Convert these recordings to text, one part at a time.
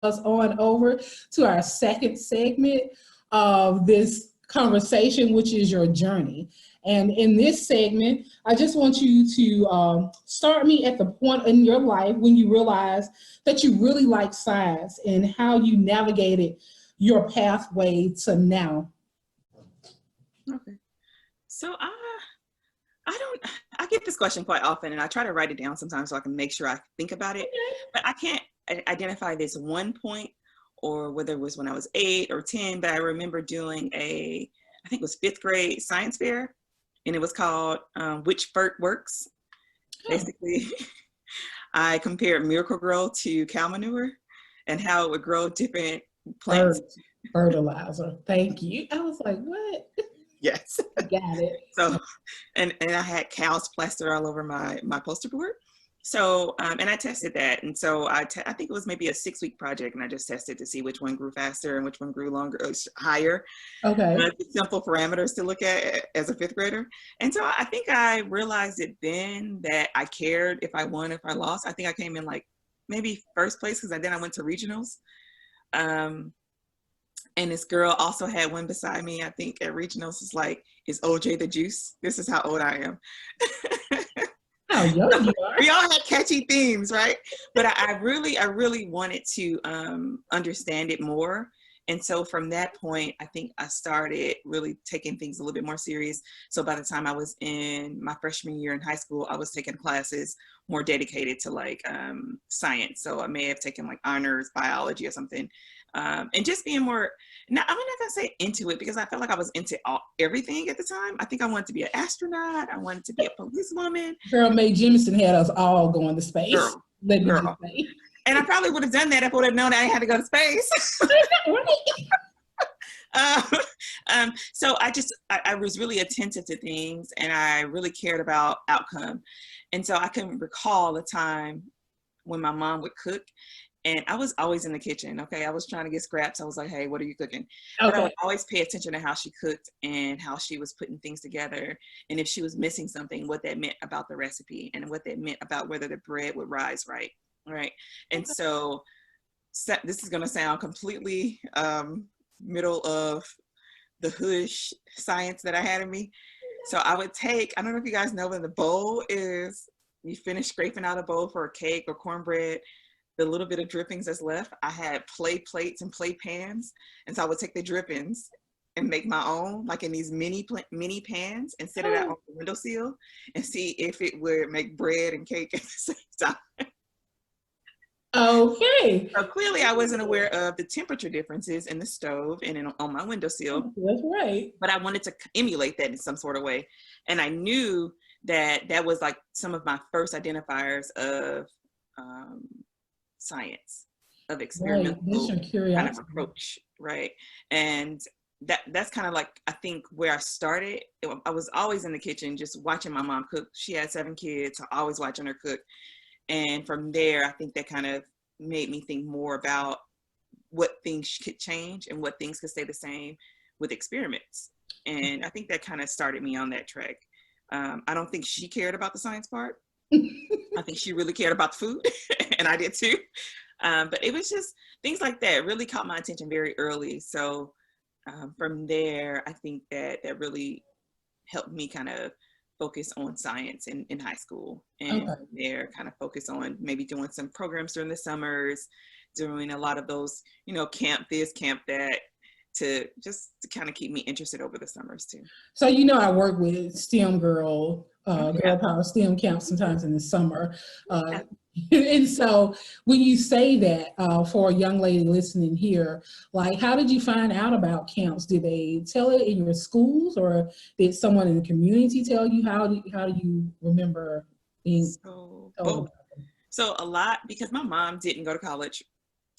us on over to our second segment of this conversation, which is your journey. And in this segment, I just want you to start me at the point in your life when you realized that you really like science and how you navigated your pathway to now. Okay. So I get this question quite often, and I try to write it down sometimes so I can make sure I think about it, but I can't identify this one point or whether it was when I was 8 or 10, but I remember doing I think it was 5th grade science fair, and it was called Which Fert Works. Basically, I compared Miracle-Gro to cow manure and how it would grow different plants. Fertilizer. Thank you. I was like, what? Yes. Got it. So, and I had cows plastered all over my poster board. So, and I tested that. And so I think it was maybe a 6-week project, and I just tested to see which one grew faster and which one grew longer, higher. Okay. Simple parameters to look at as a 5th grader. And so I think I realized it then that I cared if I won, if I lost. I think I came in like maybe first place because then I went to regionals. And this girl also had one beside me, I think at regionals, was like, is OJ the juice? This is how old I am. How young you are. We all had catchy themes, right? But I really wanted to understand it more. And so from that point, I think I started really taking things a little bit more serious. So by the time I was in my freshman year in high school, I was taking classes more dedicated to like science. So I may have taken like honors biology or something. And just being more, now I'm not gonna say into it because I felt like I was into everything at the time. I think I wanted to be an astronaut. I wanted to be a policewoman. Girl, Mae Jemison had us all going to space. Girl. Just say. And I probably would have done that if I would have known that I had to go to space. So I was really attentive to things, and I really cared about outcome. And so I can recall the time when my mom would cook, and I was always in the kitchen. Okay. I was trying to get scraps. I was like, hey, what are you cooking? Okay. But I would always pay attention to how she cooked and how she was putting things together. And if she was missing something, what that meant about the recipe and what that meant about whether the bread would rise right. Right. And so this is going to sound completely middle of the hush science that I had in me. So I would take, I don't know if you guys know, when the bowl is, you finish scraping out a bowl for a cake or cornbread, the little bit of drippings that's left, I had play plates and play pans. And so I would take the drippings and make my own, like in these mini pans, and set it out on the windowsill and see if it would make bread and cake at the same time. Okay. So clearly I wasn't aware of the temperature differences in the stove and on my windowsill. That's right. But I wanted to emulate that in some sort of way. And I knew that was like some of my first identifiers of science, of experimental kind of approach, right? And that's kind of like, I think, where I started. I was always in the kitchen just watching my mom cook. She had 7 kids, so always watching her cook. And from there, I think that kind of made me think more about what things could change and what things could stay the same with experiments. And I think that kind of started me on that track. I don't think she cared about the science part. I think she really cared about the food, and I did too. But it was just things like that really caught my attention very early. So from there, I think that really helped me kind of focus on science in high school, and from there kind of focus on maybe doing some programs during the summers, doing a lot of those, camp this, camp that, to kind of keep me interested over the summers too. So, I work with STEM Girl Power STEM camps sometimes in the summer. And so when you say that, for a young lady listening here, like, how did you find out about camps? Did they tell it in your schools, or did someone in the community tell you? How do you remember being told about them? So a lot, because my mom didn't go to college,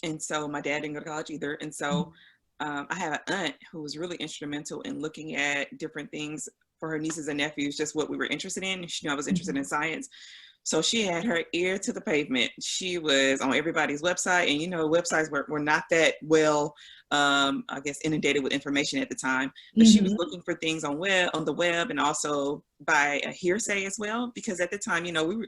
and so my dad didn't go to college either. And so I have an aunt who was really instrumental in looking at different things for her nieces and nephews, just what we were interested in. She knew I was interested in science. So she had her ear to the pavement. She was on everybody's website, and websites were not that well, I guess, inundated with information at the time. But she was looking for things on the web, and also by a hearsay as well, because at the time,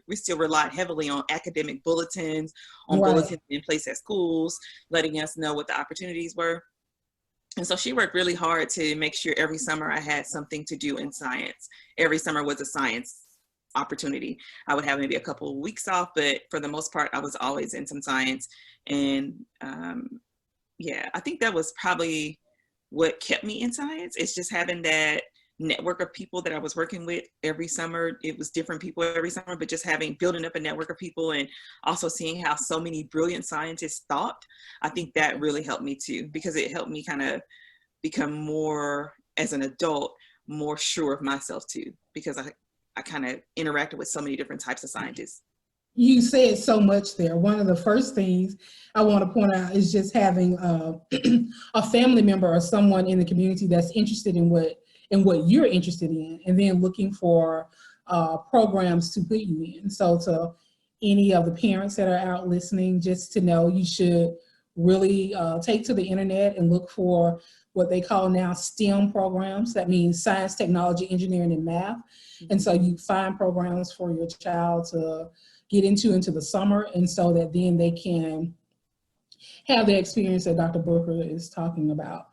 we still relied heavily on academic bulletins, on bulletins in place at schools, letting us know what the opportunities were. And so she worked really hard to make sure every summer I had something to do in science. Every summer was a science opportunity. I would have maybe a couple of weeks off, but for the most part, I was always in some science. And yeah, I think that was probably what kept me in science. It's just having that network of people that I was working with every summer. It was different people every summer, but just building up a network of people, and also seeing how so many brilliant scientists thought. I think that really helped me too, because it helped me kind of become more, as an adult, more sure of myself too, because I kind of interacted with so many different types of scientists. You said so much there. One of the first things I want to point out is just having a family member or someone in the community that's interested in what you're interested in, and then looking for programs to put you in. So to any of the parents that are out listening, just to know you should really take to the internet and look for what they call now STEM programs. That means science, technology, engineering, and math. And so you find programs for your child to get into the summer, and so that then they can have the experience that Dr. Booker is talking about.